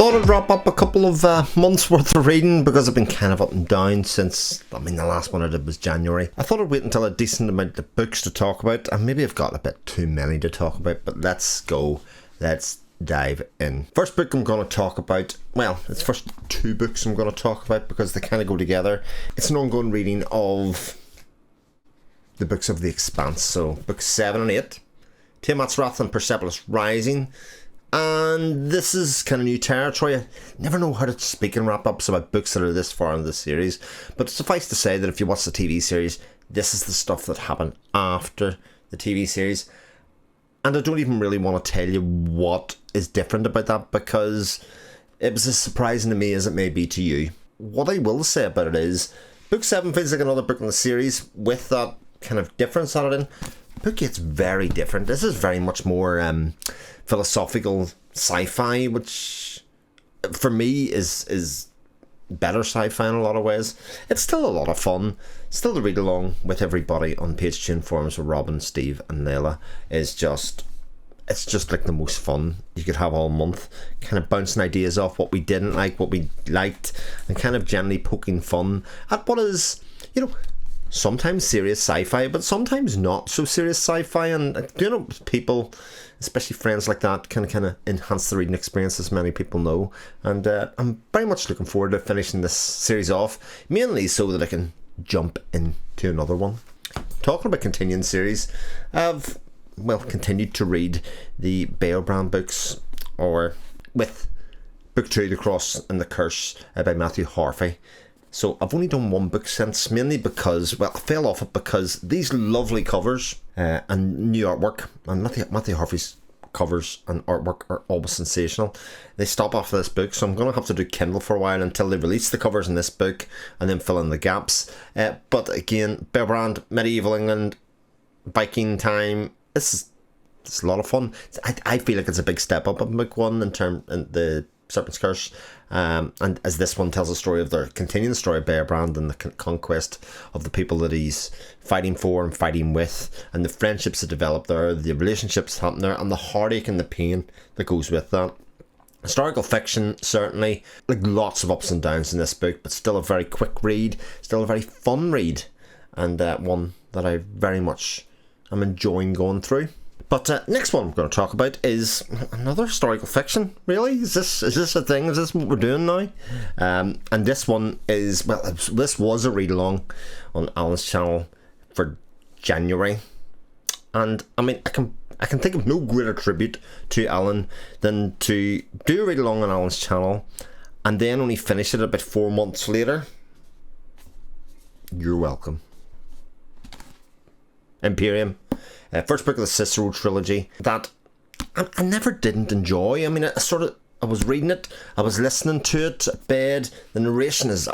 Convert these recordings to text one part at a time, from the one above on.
thought I'd wrap up a couple of months worth of reading because I've been kind of up and down since, the last one I did was January. I thought I'd wait until a decent amount of books to talk about, and maybe I've got a bit too many to talk about, but let's go. Let's dive in. First book I'm going to talk about, well, it's the first two books I'm going to talk about because they kind of go together. It's an ongoing reading of the books of the Expanse, so books 7 and 8, Mistwraith and Persepolis Rising. And this is kind of new territory. I never know how to speak in wrap-ups about books that are this far in the series, but suffice to say that if you watch the TV series, this is the stuff that happened after the TV series. And I don't even really want to tell you what is different about that because it was as surprising to me as it may be to you. What I will say about it is, Book 7 feels like another book in the series with that kind of difference added in. Book 8's very different. This is very much more philosophical sci-fi, which for me is better sci-fi in a lot of ways. It's still a lot of fun. Still to read along with everybody on page 2 forums with Robin, Steve and Layla is just, it's just like the most fun you could have all month, kind of bouncing ideas off what we didn't like, what we liked, and kind of generally poking fun at what is, sometimes serious sci-fi, but sometimes not so serious sci-fi. And people, especially friends like that, can kind of enhance the reading experience, as many people know. And I'm very much looking forward to finishing this series off, mainly so that I can jump into another one. Talking about continuing series, I've continued to read the Beobrand books, or with book 2, The Cross and the Curse by Matthew Harvey. So I've only done one book since, mainly because, I fell off it because these lovely covers and new artwork, and Matthew Harvey's covers and artwork are always sensational. They stop after this book, so I'm going to have to do Kindle for a while until they release the covers in this book and then fill in the gaps. But again, Beobrand, Medieval England, Viking time, it's a lot of fun. I feel like it's a big step up in book 1 in the Serpent's Curse, and as this one tells a story of their continuing story of Beobrand and the conquest of the people that he's fighting for and fighting with, and the friendships that develop there, the relationships that happen there, and the heartache and the pain that goes with that. Historical fiction, certainly, like lots of ups and downs in this book, but still a very quick read, still a very fun read, and one that I very much am enjoying going through. But next one I'm going to talk about is another historical fiction. Really? Is this a thing? Is this what we're doing now? And this one is, this was a read-along on Alan's channel for January. And I can think of no greater tribute to Alan than to do a read-along on Alan's channel and then only finish it about 4 months later. You're welcome. Imperium. First book of the Cicero trilogy that I never didn't enjoy. I was reading it, I was listening to it at bed. The narration is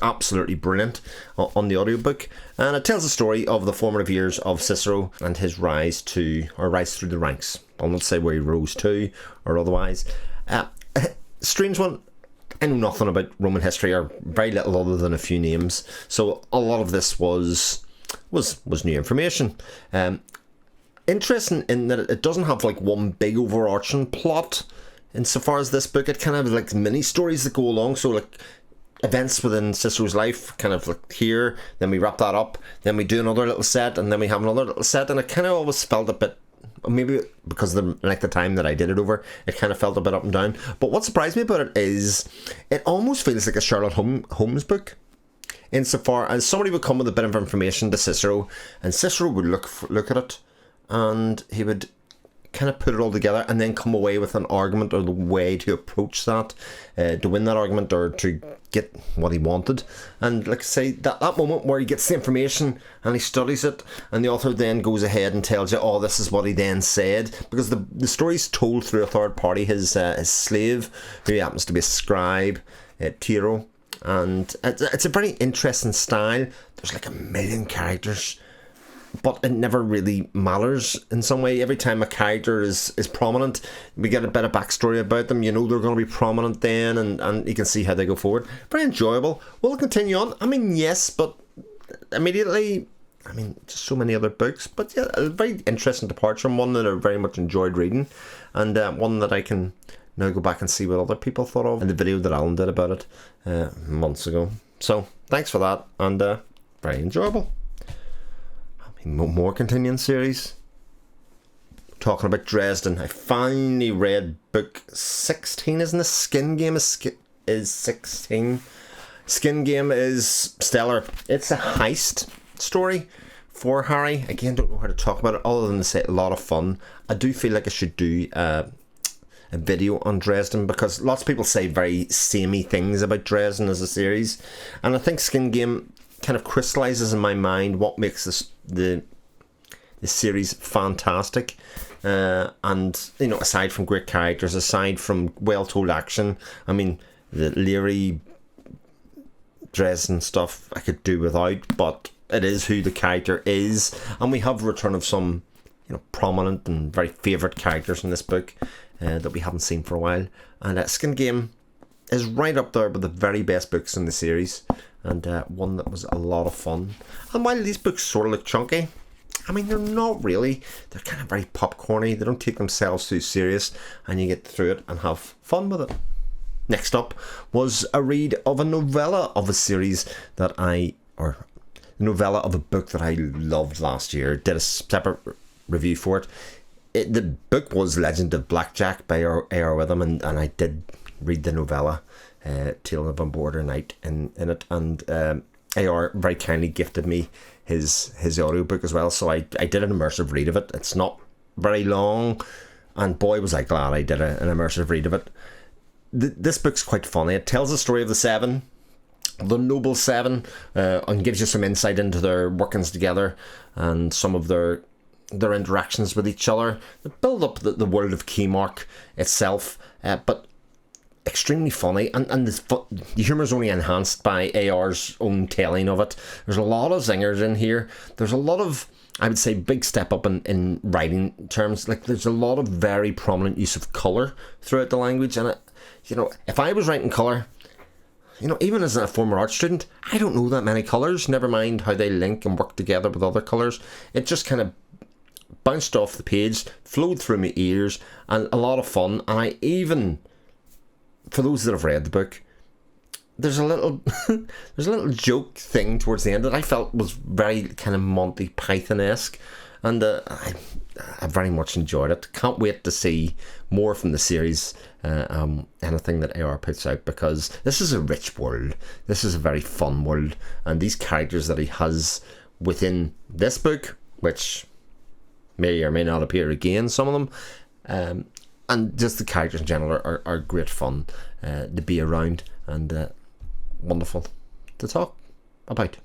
absolutely brilliant on the audiobook, and it tells the story of the formative years of Cicero and his rise through the ranks. I'll not say where he rose to or otherwise. Strange one. I know nothing about Roman history, or very little other than a few names, so a lot of this was new information. Interesting in that it doesn't have like one big overarching plot insofar as this book. It kind of like mini stories that go along, so like events within Cicero's life, kind of like here, then we wrap that up, then we do another little set, and then we have another little set, and it kind of always felt a bit, maybe because of the time that I did it over, it kind of felt a bit up and down. But what surprised me about it is it almost feels like a Sherlock Holmes book, insofar as somebody would come with a bit of information to Cicero, and Cicero would look at it, and he would kind of put it all together and then come away with an argument or the way to approach that, to win that argument or to get what he wanted. And like I say, that moment where he gets the information and he studies it, and the author then goes ahead and tells you, oh, this is what he then said, because the story's told through a third party, his slave, who happens to be a scribe, Tiro. And it's a very interesting style. There's like a million characters, but it never really matters in some way. Every time a character is prominent, we get a bit of backstory about them. They're going to be prominent then, and you can see how they go forward. Very enjoyable. Will it continue on? Yes, but immediately, just so many other books. But yeah, a very interesting departure, and one that I very much enjoyed reading, and one that I can now go back and see what other people thought of in the video that Alan did about it months ago. So thanks for that, and very enjoyable. More continuing series. Talking about Dresden, I finally read book 16, isn't it? Skin Game is 16. Skin Game is stellar. It's a heist story for Harry. Again, don't know how to talk about it other than to say a lot of fun. I do feel like I should do a video on Dresden, because lots of people say very samey things about Dresden as a series, and I think Skin Game kind of crystallizes in my mind what makes the series fantastic. And you know, aside from great characters, aside from well told action, I mean, the Leary Dresden stuff I could do without, but it is who the character is, and we have a return of some, you know, prominent and very favourite characters in this book that we haven't seen for a while. And Skin Game is right up there with the very best books in the series, and one that was a lot of fun. And while these books sort of look chunky, I mean, they're not really. They're kind of very popcorny. They don't take themselves too serious, and you get through it and have fun with it. Next up was a read of a novella of a series that or a novella of a book that I loved last year. Did a separate review for it. The book was Legend of Blackjack by A.R. Witham, and I did read the novella, Tale of a Border Night in it, and A.R. very kindly gifted me his audiobook as well, so I did an immersive read of it. It's not very long, and boy was I glad I did an immersive read of it. This book's quite funny. It tells the story of the Noble Seven, and gives you some insight into their workings together and some of their interactions with each other. They build up the world of Keymark itself, but extremely funny, and the humour is only enhanced by AR's own telling of it. There's a lot of zingers in here. There's a lot of, I would say, big step up in writing terms. Like, there's a lot of very prominent use of colour throughout the language, and you know, if I was writing colour, you know, even as a former art student, I don't know that many colours, never mind how they link and work together with other colours. It just kind of bounced off the page, flowed through my ears, and a lot of fun. And I even, for those that have read the book, there's a little joke thing towards the end that I felt was very kind of Monty Python-esque, and I very much enjoyed it. Can't wait to see more from the series, anything that AR puts out, because this is a rich world. This is a very fun world, and these characters that he has within this book, which may or may not appear again, some of them, and just the characters in general are great fun to be around, and wonderful to talk about.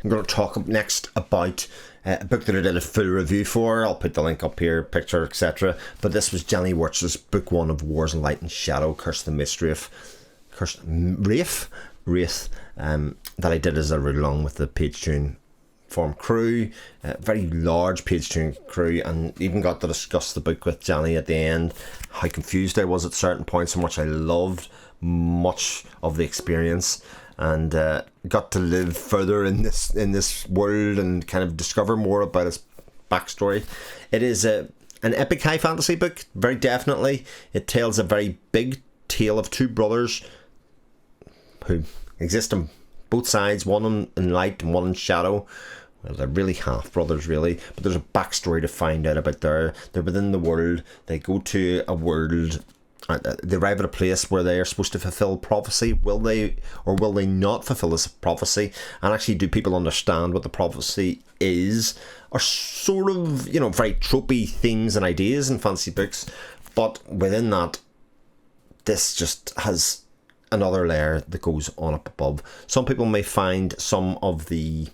I'm going to talk next about a book that I did a full review for. I'll put the link up here, picture, etc. But this was Jenny Wurts' book 1 of Wars in Light and Shadow, Curse the Mistwraith, that I did as a read along with the page tune form crew, very large page tune crew, and even got to discuss the book with Jenny at the end. How confused I was at certain points, and much I loved much of the experience, and got to live further in this world and kind of discover more about its backstory. It is an epic high fantasy book, very definitely. It tells a very big tale of two brothers who exist on both sides, one in light and one in shadow. Well, they're really half brothers, really, but there's a backstory to find out about. They're within the world. They go to a world. They arrive at a place where they are supposed to fulfill prophecy. Will they or will they not fulfill this prophecy? And actually, do people understand what the prophecy is? Are sort of, you know, very tropey themes and ideas in fantasy books, but within that, this just has another layer that goes on up above. Some people may find some of the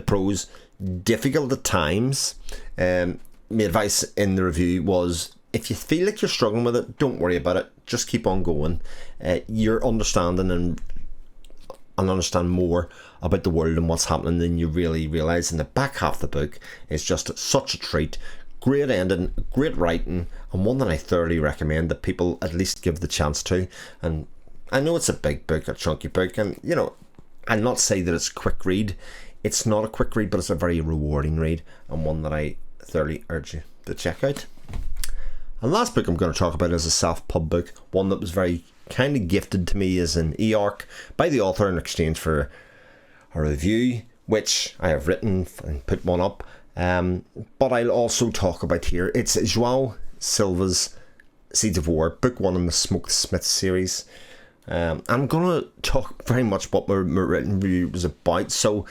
prose difficult at times. My advice in the review was, if you feel like you're struggling with it, don't worry about it. Just keep on going. You're understanding and understand more about the world and what's happening than you really realise. And the back half of the book is just such a treat. Great ending, great writing, and one that I thoroughly recommend that people at least give the chance to. And I know it's a big book, a chunky book, and, you know, I'll not say that it's a quick read. It's not a quick read, but it's a very rewarding read, and one that I thoroughly urge you to check out. And last book I'm going to talk about is a self-pub book, one that was very kindly gifted to me as an e-arc by the author in exchange for a review, which I have written and put one up. But I'll also talk about here, it's João Silva's Seeds of War, book 1 in the Smith series. I'm going to talk very much what my written review was about. So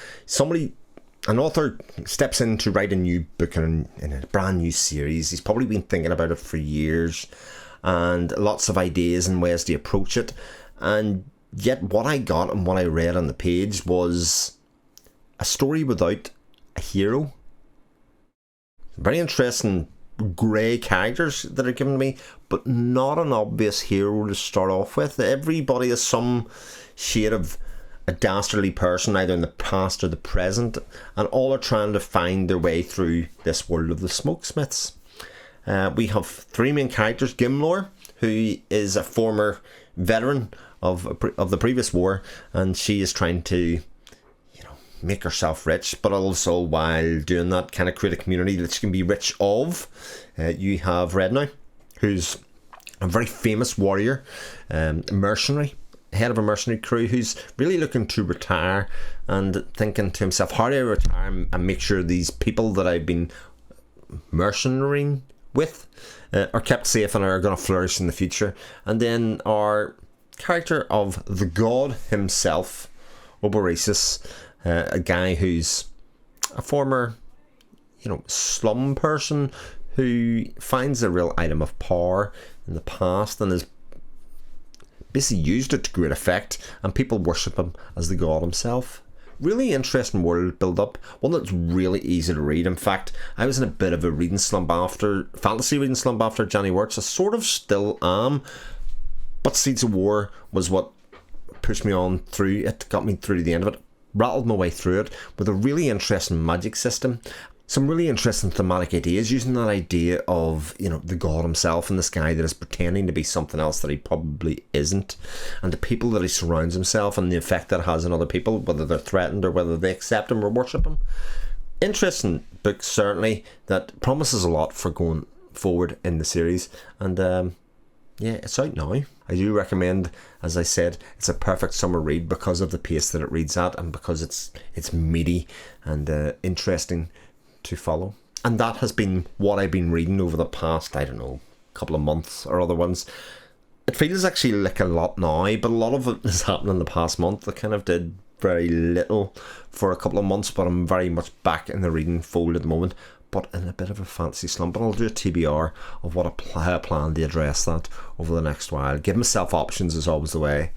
an author steps in to write a new book in a brand new series. He's probably been thinking about it for years and lots of ideas and ways to approach it. And yet what I got and what I read on the page was a story without a hero. Very interesting grey characters that are given to me, but not an obvious hero to start off with. Everybody is some shade of a dastardly person, either in the past or the present, and all are trying to find their way through this world of the Smokesmiths. We have 3 main characters. Gimlor, who is a former veteran of the previous war, and she is trying to make herself rich, but also while doing that kind of create a community that she can be rich of. You have Rednow, who's a very famous warrior, mercenary, head of a mercenary crew, who's really looking to retire and thinking to himself, how do I retire and make sure these people that I've been mercenarying with are kept safe and are going to flourish in the future. And then our character of the god himself, Oberesis, a guy who's a former, slum person who finds a real item of power in the past and has basically used it to great effect, and people worship him as the god himself. Really interesting world build up, one that's really easy to read. In fact, I was in a bit of a fantasy reading slump after Johnny Wurts. I sort of still am, but Seeds of War was what pushed me on through it, got me through to the end of it. Rattled my way through it with a really interesting magic system, some really interesting thematic ideas, using that idea of the god himself and this guy that is pretending to be something else that he probably isn't, and the people that he surrounds himself and the effect that it has on other people, whether they're threatened or whether they accept him or worship him. Interesting book, certainly, that promises a lot for going forward in the series. And it's out now. I do recommend, as I said, it's a perfect summer read because of the pace that it reads at, and because it's meaty and interesting to follow. And that has been what I've been reading over the past, couple of months or other ones. It feels actually like a lot now, but a lot of it has happened in the past month. I kind of did very little for a couple of months, but I'm very much back in the reading fold at the moment, but in a bit of a fancy slump. And I'll do a TBR of what I plan to address that over the next while. Give myself options is always the way.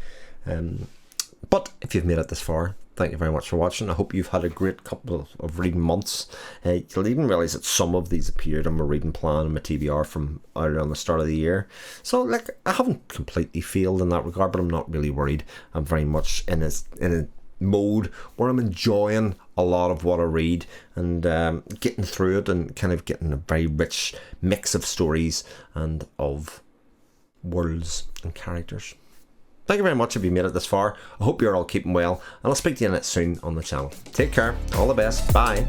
But if you've made it this far, thank you very much for watching. I hope you've had a great couple of reading months. You'll even realise that some of these appeared on my reading plan and my TBR from earlier on the start of the year. So I haven't completely failed in that regard, but I'm not really worried. I'm very much in a mode where I'm enjoying a lot of what I read and getting through it and kind of getting a very rich mix of stories and of worlds and characters. Thank you very much if you made it this far. I hope you're all keeping well, and I'll speak to you next soon on the channel. Take care, all the best, bye.